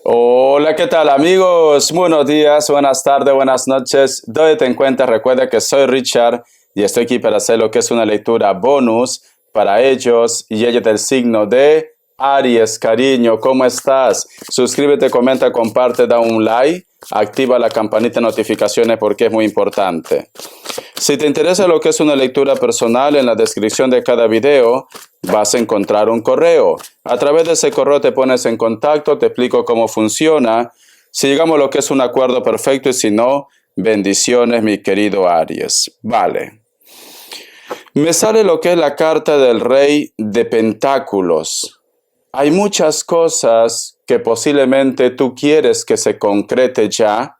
Hola, ¿qué tal amigos? Buenos días, buenas tardes, buenas noches. ¿Dónde te encuentras? Recuerda que soy Richard y estoy aquí para hacer lo que es una lectura bonus para ellos y ella del signo de Aries. Cariño, ¿cómo estás? Suscríbete, comenta, comparte, da un like, activa la campanita de notificaciones porque es muy importante. Si te interesa lo que es una lectura personal, en la descripción de cada video vas a encontrar un correo. A través de ese correo te pones en contacto, te explico cómo funciona. Si llegamos a lo que es un acuerdo perfecto y si no, bendiciones, mi querido Aries. Vale. Me sale lo que es la carta del Rey de Pentáculos. Hay muchas cosas que posiblemente tú quieres que se concrete ya,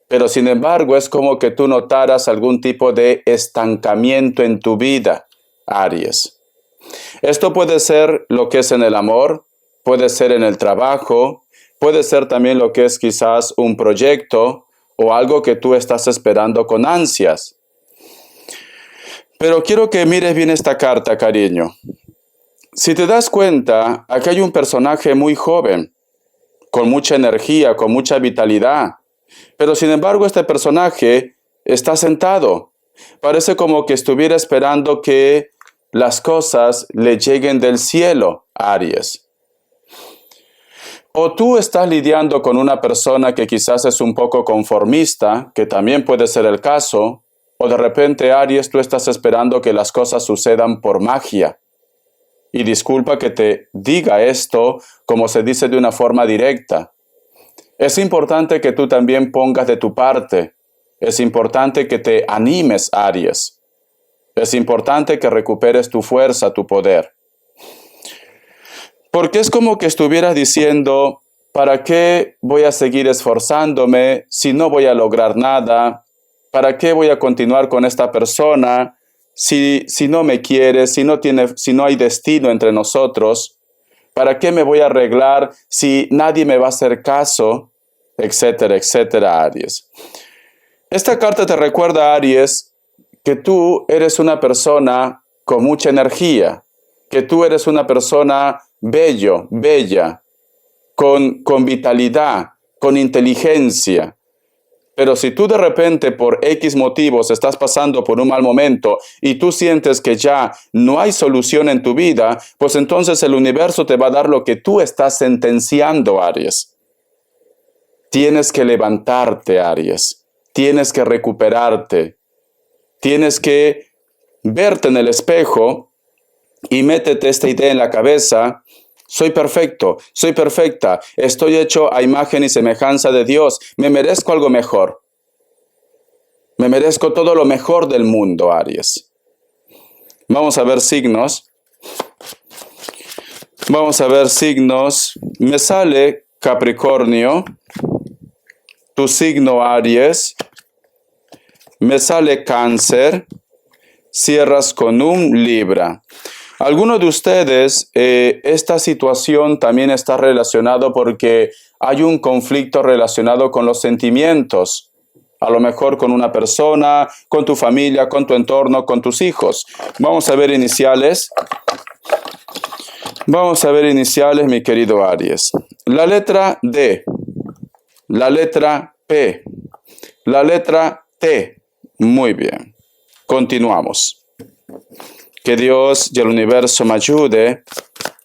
pero sin embargo es como que tú notaras algún tipo de estancamiento en tu vida, Aries. Esto puede ser lo que es en el amor, puede ser en el trabajo, puede ser también lo que es quizás un proyecto o algo que tú estás esperando con ansias. Pero quiero que mires bien esta carta, cariño. Si te das cuenta, aquí hay un personaje muy joven, con mucha energía, con mucha vitalidad. Pero sin embargo, este personaje está sentado. Parece como que estuviera esperando que las cosas le lleguen del cielo, Aries. O tú estás lidiando con una persona que quizás es un poco conformista, que también puede ser el caso, o de repente, Aries, tú estás esperando que las cosas sucedan por magia. Y disculpa que te diga esto como se dice de una forma directa. Es importante que tú también pongas de tu parte. Es importante que te animes, Aries. Es importante que recuperes tu fuerza, tu poder. Porque es como que estuvieras diciendo, ¿para qué voy a seguir esforzándome si no voy a lograr nada? ¿Para qué voy a continuar con esta persona si no me quiere, si no hay destino entre nosotros? ¿Para qué me voy a arreglar si nadie me va a hacer caso? Etcétera, etcétera, Aries. Esta carta te recuerda, Aries, que tú eres una persona con mucha energía, que tú eres una persona bella, con vitalidad, con inteligencia. Pero si tú de repente por X motivos estás pasando por un mal momento y tú sientes que ya no hay solución en tu vida, pues entonces el universo te va a dar lo que tú estás sentenciando, Aries. Tienes que levantarte, Aries. Tienes que recuperarte. Tienes que verte en el espejo y métete esta idea en la cabeza. Soy perfecto, soy perfecta, estoy hecho a imagen y semejanza de Dios, me merezco algo mejor. Me merezco todo lo mejor del mundo, Aries. Vamos a ver signos. Vamos a ver signos. Me sale Capricornio, tu signo Aries. Me sale Cáncer. Cierras con un Libra. Algunos de ustedes, esta situación también está relacionado porque hay un conflicto relacionado con los sentimientos. A lo mejor con una persona, con tu familia, con tu entorno, con tus hijos. Vamos a ver iniciales. Vamos a ver iniciales, mi querido Aries. La letra D, la letra P, la letra T. Muy bien. Continuamos. Que Dios y el universo me ayude.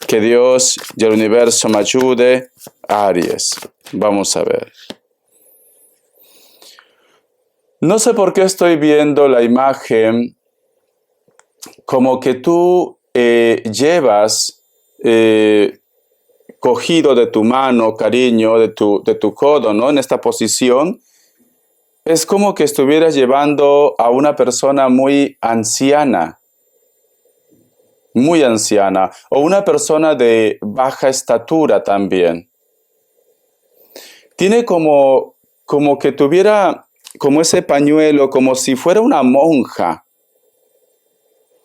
Que Dios y el universo me ayude. Aries. Vamos a ver. No sé por qué estoy viendo la imagen como que tú llevas cogido de tu mano, cariño, de tu codo, ¿no? En esta posición. Es como que estuvieras llevando a una persona muy anciana, o una persona de baja estatura también. Tiene como que tuviera como ese pañuelo, como si fuera una monja.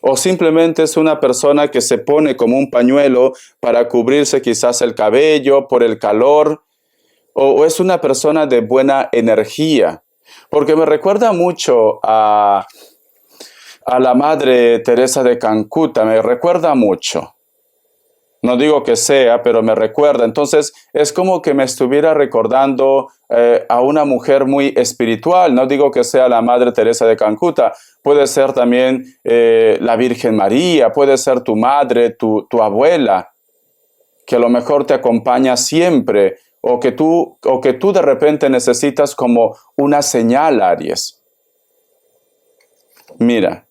O simplemente es una persona que se pone como un pañuelo para cubrirse quizás el cabello por el calor. O es una persona de buena energía. Porque me recuerda mucho a la Madre Teresa de Calcuta, me recuerda mucho. No digo que sea, pero me recuerda. Entonces, es como que me estuviera recordando a una mujer muy espiritual. No digo que sea la Madre Teresa de Calcuta. Puede ser también la Virgen María, puede ser tu madre, tu abuela, que a lo mejor te acompaña siempre, o que tú de repente necesitas como una señal, Aries. Mira.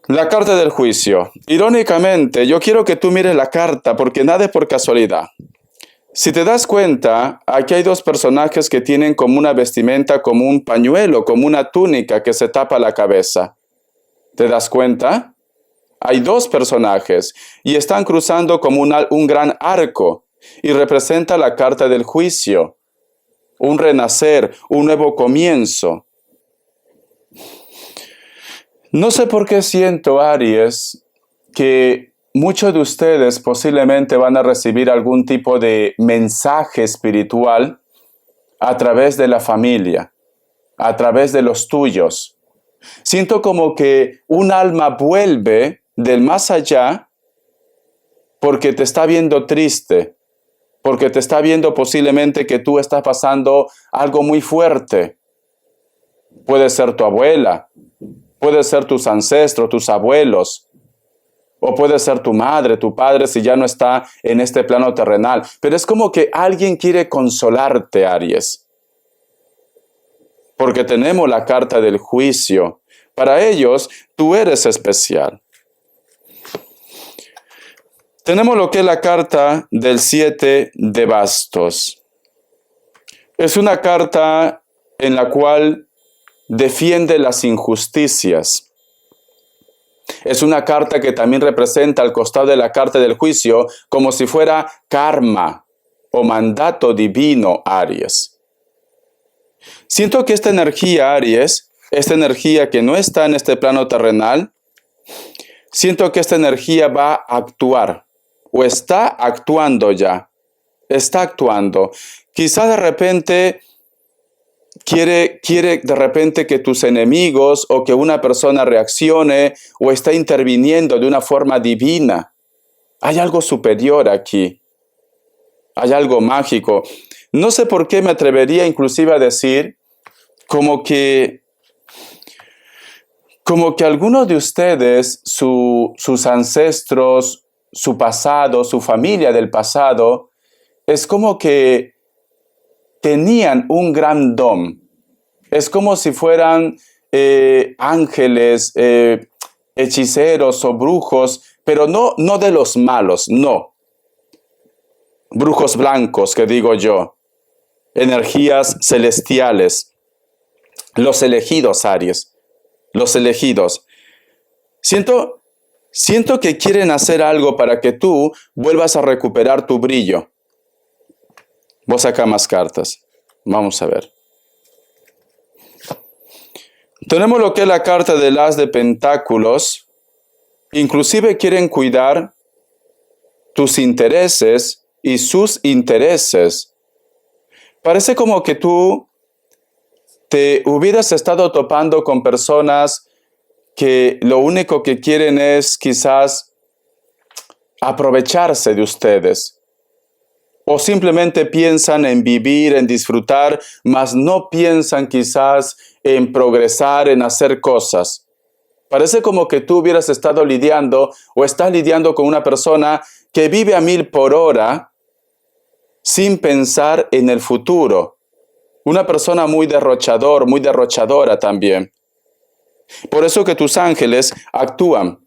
La carta del juicio. Irónicamente, yo quiero que tú mires la carta porque nada es por casualidad. Si te das cuenta, aquí hay dos personajes que tienen como una vestimenta, como un pañuelo, como una túnica que se tapa la cabeza. ¿Te das cuenta? Hay dos personajes y están cruzando como un gran arco y representa la carta del juicio, un renacer, un nuevo comienzo. No sé por qué siento, Aries, que muchos de ustedes posiblemente van a recibir algún tipo de mensaje espiritual a través de la familia, a través de los tuyos. Siento como que un alma vuelve del más allá porque te está viendo triste, porque te está viendo posiblemente que tú estás pasando algo muy fuerte. Puede ser tu abuela, puede ser tus ancestros, tus abuelos, o puede ser tu madre, tu padre, si ya no está en este plano terrenal. Pero es como que alguien quiere consolarte, Aries. Porque tenemos la carta del juicio. Para ellos, tú eres especial. Tenemos lo que es la carta del 7 de bastos. Es una carta en la cual defiende las injusticias. Es una carta que también representa al costado de la carta del juicio como si fuera karma o mandato divino, Aries. Siento que esta energía, Aries, esta energía que no está en este plano terrenal, siento que esta energía va a actuar o está actuando ya. Está actuando. Quizá de repente quiere de repente que tus enemigos o que una persona reaccione o está interviniendo de una forma divina. Hay algo superior aquí. Hay algo mágico. No sé por qué me atrevería inclusive a decir como que algunos de ustedes, sus ancestros, su pasado, su familia del pasado, es como que tenían un gran don. Es como si fueran ángeles, hechiceros o brujos, pero no de los malos, no. Brujos blancos, que digo yo. Energías celestiales. Los elegidos, Aries. Los elegidos. Siento que quieren hacer algo para que tú vuelvas a recuperar tu brillo. Vos saca más cartas. Vamos a ver. Tenemos lo que es la carta del as de pentáculos. Inclusive quieren cuidar tus intereses y sus intereses. Parece como que tú te hubieras estado topando con personas que lo único que quieren es quizás aprovecharse de ustedes. O simplemente piensan en vivir, en disfrutar, mas no piensan quizás en progresar, en hacer cosas. Parece como que tú hubieras estado lidiando o estás lidiando con una persona que vive a 1000 por hora sin pensar en el futuro. Una persona muy derrochador, muy derrochadora también. Por eso que tus ángeles actúan,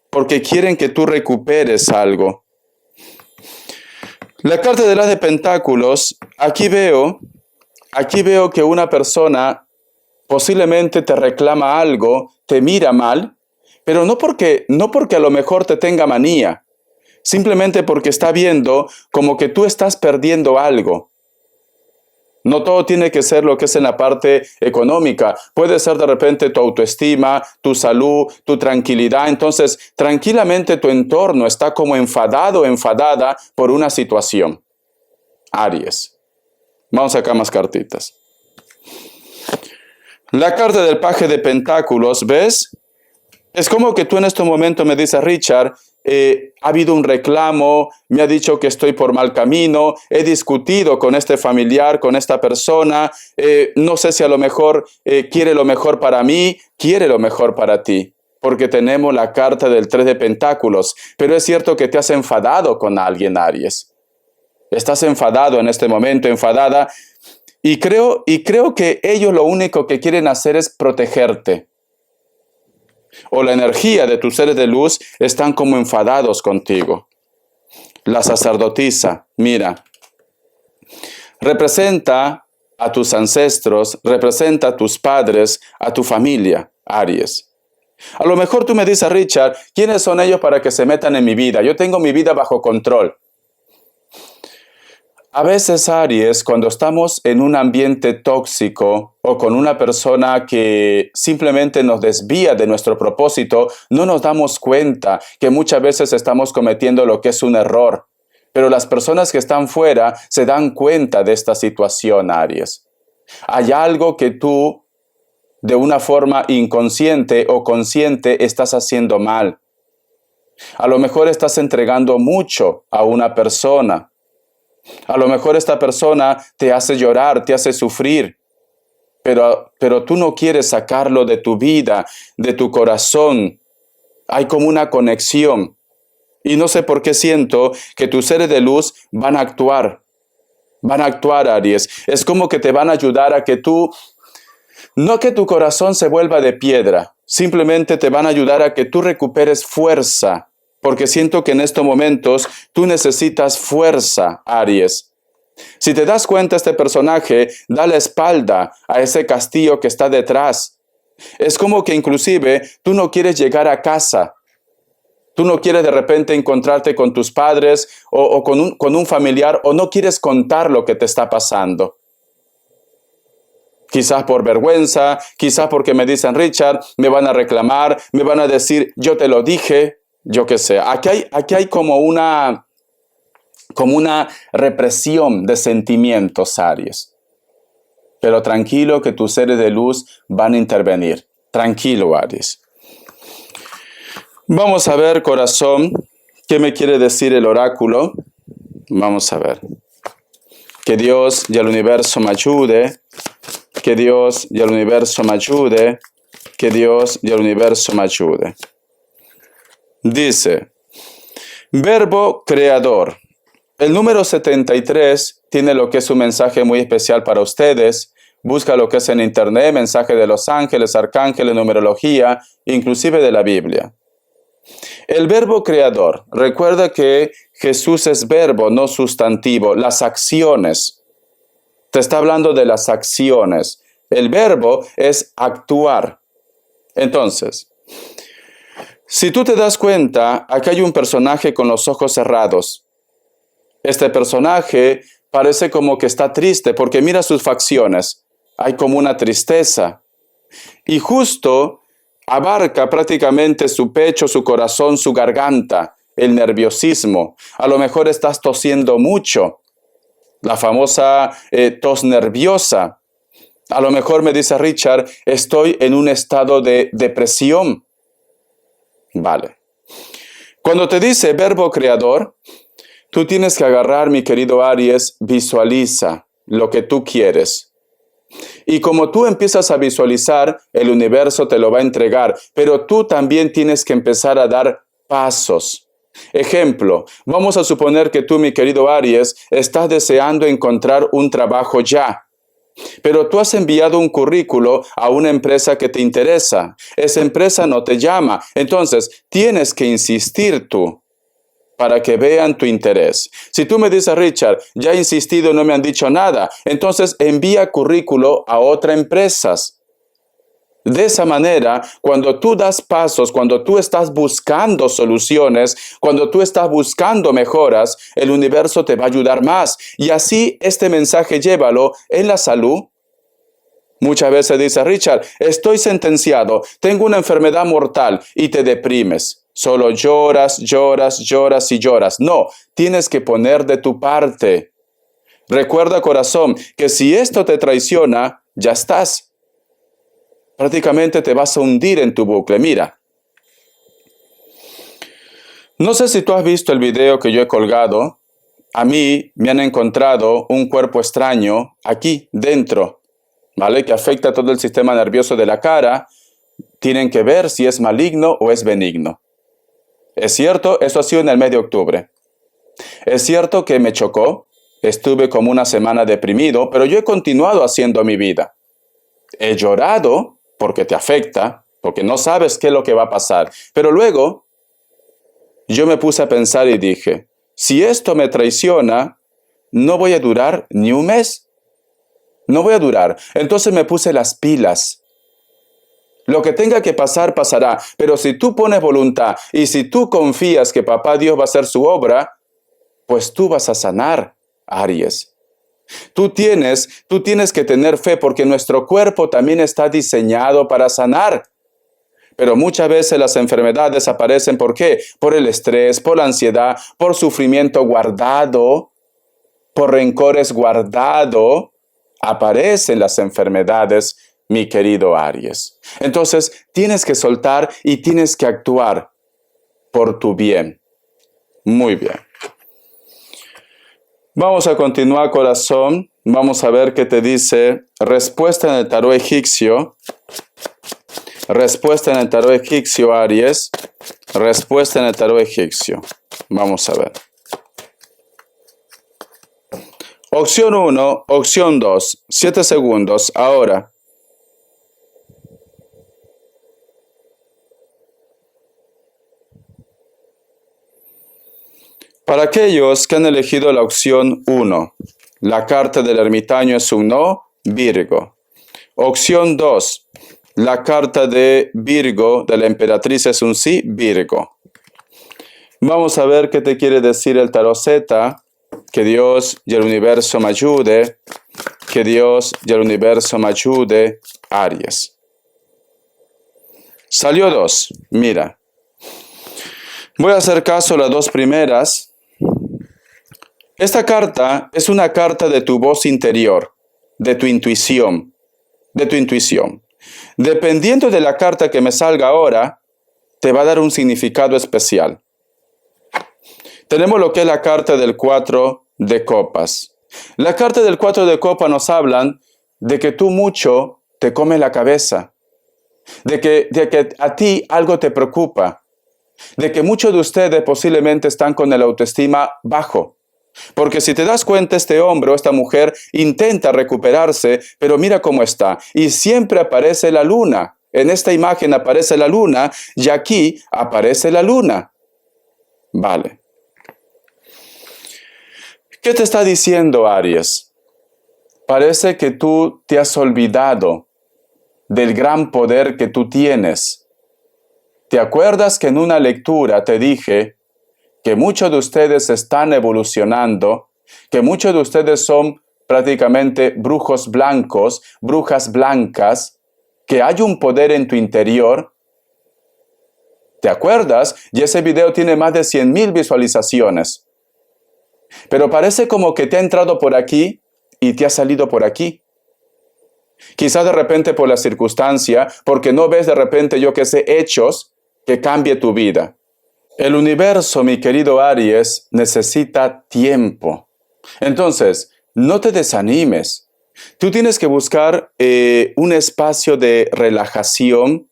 porque quieren que tú recuperes algo. La carta del as de pentáculos, aquí veo que una persona posiblemente te reclama algo, te mira mal, pero no porque a lo mejor te tenga manía, simplemente porque está viendo como que tú estás perdiendo algo. No todo tiene que ser lo que es en la parte económica. Puede ser de repente tu autoestima, tu salud, tu tranquilidad. Entonces, tranquilamente tu entorno está como enfadado o enfadada por una situación. Aries. Vamos a sacar más cartitas. La carta del paje de pentáculos, ¿ves? Es como que tú en este momento me dices, Richard, ha habido un reclamo, me ha dicho que estoy por mal camino, he discutido con este familiar, con esta persona, no sé si a lo mejor quiere lo mejor para mí, quiere lo mejor para ti, porque tenemos la carta del 3 de Pentáculos, pero es cierto que te has enfadado con alguien, Aries. Estás enfadado en este momento, enfadada, y creo que ellos lo único que quieren hacer es protegerte. O la energía de tus seres de luz están como enfadados contigo. La sacerdotisa, mira, representa a tus ancestros, representa a tus padres, a tu familia, Aries. A lo mejor tú me dices, Richard, ¿quiénes son ellos para que se metan en mi vida? Yo tengo mi vida bajo control. A veces, Aries, cuando estamos en un ambiente tóxico o con una persona que simplemente nos desvía de nuestro propósito, no nos damos cuenta que muchas veces estamos cometiendo lo que es un error. Pero las personas que están fuera se dan cuenta de esta situación, Aries. Hay algo que tú, de una forma inconsciente o consciente, estás haciendo mal. A lo mejor estás entregando mucho a una persona. A lo mejor esta persona te hace llorar, te hace sufrir, pero tú no quieres sacarlo de tu vida, de tu corazón. Hay como una conexión. Y no sé por qué siento que tus seres de luz van a actuar, Aries. Es como que te van a ayudar a que no que tu corazón se vuelva de piedra, simplemente te van a ayudar a que tú recuperes fuerza. Porque siento que en estos momentos tú necesitas fuerza, Aries. Si te das cuenta, este personaje da la espalda a ese castillo que está detrás. Es como que inclusive tú no quieres llegar a casa. Tú no quieres de repente encontrarte con tus padres o con un familiar, o no quieres contar lo que te está pasando. Quizás por vergüenza, quizás porque me dicen, Richard, me van a reclamar, me van a decir, yo te lo dije. Yo qué sé, aquí hay como una represión de sentimientos, Aries. Pero tranquilo que tus seres de luz van a intervenir. Tranquilo, Aries. Vamos a ver, corazón, ¿qué me quiere decir el oráculo? Vamos a ver. Que Dios y el universo me ayude. Que Dios y el universo me ayude. Que Dios y el universo me ayude. Dice, verbo creador. El número 73 tiene lo que es un mensaje muy especial para ustedes. Busca lo que es en internet, mensaje de los ángeles, arcángeles, numerología, inclusive de la Biblia. El verbo creador. Recuerda que Jesús es verbo, no sustantivo. Las acciones. Te está hablando de las acciones. El verbo es actuar. Entonces, si tú te das cuenta, aquí hay un personaje con los ojos cerrados. Este personaje parece como que está triste porque mira sus facciones. Hay como una tristeza. Y justo abarca prácticamente su pecho, su corazón, su garganta, el nerviosismo. A lo mejor estás tosiendo mucho. La famosa tos nerviosa. A lo mejor me dice Richard, estoy en un estado de depresión. Vale. Cuando te dice verbo creador, tú tienes que agarrar, mi querido Aries, visualiza lo que tú quieres. Y como tú empiezas a visualizar, el universo te lo va a entregar, pero tú también tienes que empezar a dar pasos. Ejemplo, vamos a suponer que tú, mi querido Aries, estás deseando encontrar un trabajo ya. Pero tú has enviado un currículo a una empresa que te interesa. Esa empresa no te llama. Entonces, tienes que insistir tú para que vean tu interés. Si tú me dices, Richard, ya he insistido y no me han dicho nada, entonces envía currículo a otras empresas. De esa manera, cuando tú das pasos, cuando tú estás buscando soluciones, cuando tú estás buscando mejoras, el universo te va a ayudar más. Y así este mensaje llévalo en la salud. Muchas veces dice, Richard, estoy sentenciado, tengo una enfermedad mortal y te deprimes. Solo lloras, lloras, lloras y lloras. No, tienes que poner de tu parte. Recuerda, corazón, que si esto te traiciona, ya estás. Prácticamente te vas a hundir en tu bucle. Mira, No sé si tú has visto el video que yo he colgado. A mí me han encontrado un cuerpo extraño aquí dentro, ¿vale? Que afecta todo el sistema nervioso de la cara. Tienen que ver si es maligno o es benigno. Es cierto, eso ha sido en el mes de octubre. Es cierto que me chocó, estuve como una semana deprimido, pero yo he continuado haciendo mi vida. He llorado porque te afecta, porque no sabes qué es lo que va a pasar. Pero luego yo me puse a pensar y dije, si esto me traiciona, no voy a durar ni un mes. No voy a durar. Entonces me puse las pilas. Lo que tenga que pasar, pasará. Pero si tú pones voluntad y si tú confías que Papá Dios va a hacer su obra, pues tú vas a sanar, Aries. Tú tienes que tener fe porque nuestro cuerpo también está diseñado para sanar. Pero muchas veces las enfermedades aparecen, ¿por qué? Por el estrés, por la ansiedad, por sufrimiento guardado, por rencores guardado. Aparecen las enfermedades, mi querido Aries. Entonces, tienes que soltar y tienes que actuar por tu bien. Muy bien. Vamos a continuar, corazón. Vamos a ver qué te dice respuesta en el tarot egipcio. Respuesta en el tarot egipcio, Aries. Respuesta en el tarot egipcio. Vamos a ver. Opción 1, opción 2. 7 segundos. Ahora. Para aquellos que han elegido la opción 1, la carta del ermitaño es un no, Virgo. Opción 2, la carta de Virgo, de la emperatriz, es un sí, Virgo. Vamos a ver qué te quiere decir el tarot Z. Que Dios y el universo me ayude. Que Dios y el universo me ayude, Aries. Salió 2, mira. Voy a hacer caso a las dos primeras. Esta carta es una carta de tu voz interior, de tu intuición, Dependiendo de la carta que me salga ahora, te va a dar un significado especial. Tenemos lo que es la carta del 4 de copas. La carta del 4 de copas nos hablan de que tú mucho te comes la cabeza, de que a ti algo te preocupa, de que muchos de ustedes posiblemente están con el autoestima bajo. Porque si te das cuenta, este hombre o esta mujer intenta recuperarse, pero mira cómo está. Y siempre aparece la luna. En esta imagen aparece la luna y aquí aparece la luna. Vale. ¿Qué te está diciendo, Aries? Parece que tú te has olvidado del gran poder que tú tienes. ¿Te acuerdas que en una lectura te dije que muchos de ustedes están evolucionando, que muchos de ustedes son prácticamente brujos blancos, brujas blancas, que hay un poder en tu interior? ¿Te acuerdas? Y ese video tiene más de 100,000 visualizaciones. Pero parece como que te ha entrado por aquí y te ha salido por aquí. Quizás de repente por la circunstancia, porque no ves de repente, yo que sé, hechos que cambie tu vida. El universo, mi querido Aries, necesita tiempo. Entonces, no te desanimes. Tú tienes que buscar un espacio de relajación.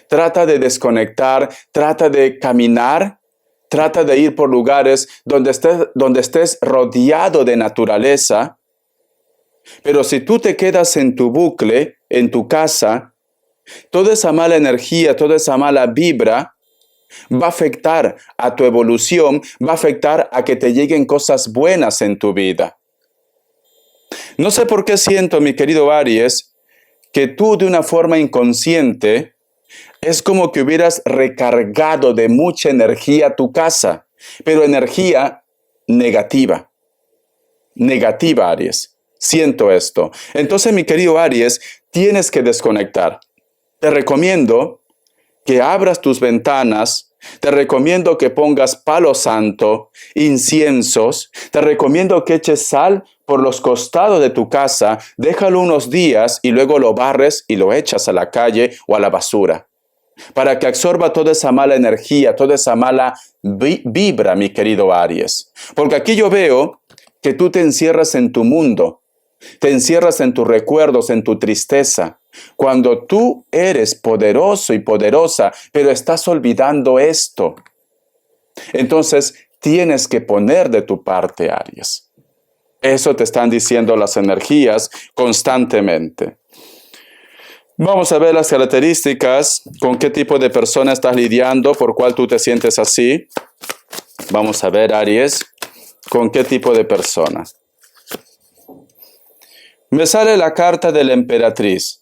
Trata de desconectar, trata de caminar, trata de ir por lugares donde estés rodeado de naturaleza. Pero si tú te quedas en tu bucle, en tu casa, toda esa mala energía, toda esa mala vibra, va a afectar a tu evolución, va a afectar a que te lleguen cosas buenas en tu vida. No sé por qué siento, mi querido Aries, que tú de una forma inconsciente es como que hubieras recargado de mucha energía tu casa, pero energía negativa. Negativa, Aries. Siento esto. Entonces, mi querido Aries, tienes que desconectar. Te recomiendo que abras tus ventanas, te recomiendo que pongas palo santo, inciensos, te recomiendo que eches sal por los costados de tu casa, déjalo unos días y luego lo barres y lo echas a la calle o a la basura, para que absorba toda esa mala energía, toda esa mala vibra, mi querido Aries. Porque aquí yo veo que tú te encierras en tu mundo, te encierras en tus recuerdos, en tu tristeza. Cuando tú eres poderoso y poderosa, pero estás olvidando esto. Entonces, tienes que poner de tu parte, Aries. Eso te están diciendo las energías constantemente. Vamos a ver las características, con qué tipo de persona estás lidiando, por cuál tú te sientes así. Vamos a ver, Aries, con qué tipo de persona. Me sale la carta de la emperatriz.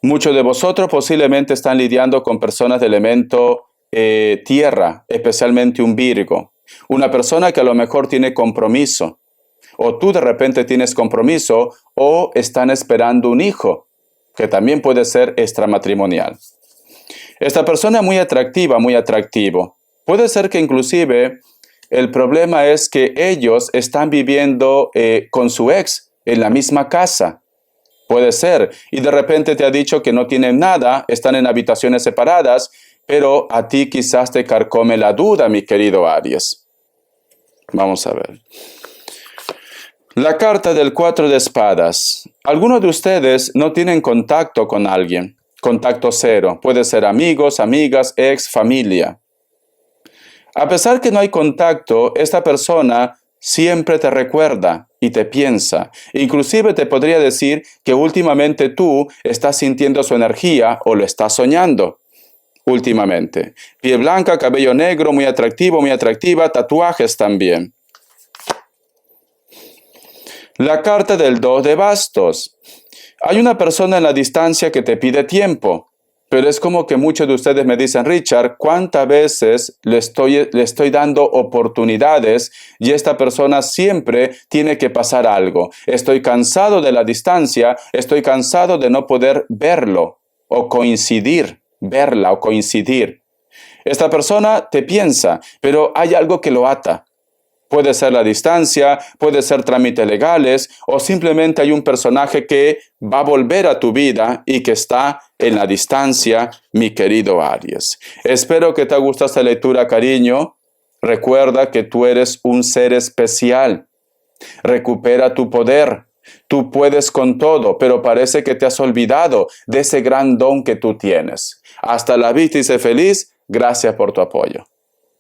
Muchos de vosotros posiblemente están lidiando con personas de elemento tierra, especialmente un Virgo. Una persona que a lo mejor tiene compromiso. O tú de repente tienes compromiso o están esperando un hijo, que también puede ser extramatrimonial. Esta persona es muy atractiva, muy atractivo. Puede ser que inclusive el problema es que ellos están viviendo con su ex en la misma casa. Puede ser. Y de repente te ha dicho que no tienen nada, están en habitaciones separadas, pero a ti quizás te carcome la duda, mi querido Aries. Vamos a ver. La carta del 4 de espadas. Algunos de ustedes no tienen contacto con alguien. Contacto cero. Puede ser amigos, amigas, ex, familia. A pesar que no hay contacto, esta persona siempre te recuerda y te piensa. Inclusive te podría decir que últimamente tú estás sintiendo su energía o lo estás soñando. Últimamente. Piel blanca, cabello negro, muy atractivo, muy atractiva, tatuajes también. La carta del 2 de bastos. Hay una persona en la distancia que te pide tiempo, pero es como que muchos de ustedes me dicen, Richard, ¿cuántas veces le estoy dando oportunidades y esta persona siempre tiene que pasar algo? Estoy cansado de la distancia, estoy cansado de no poder verlo o coincidir, verla o coincidir. Esta persona te piensa, pero hay algo que lo ata. Puede ser la distancia, puede ser trámites legales o simplemente hay un personaje que va a volver a tu vida y que está en la distancia, mi querido Aries. Espero que te haya gustado esta lectura, cariño. Recuerda que tú eres un ser especial. Recupera tu poder. Tú puedes con todo, pero parece que te has olvidado de ese gran don que tú tienes. Hasta la vista y sé feliz. Gracias por tu apoyo.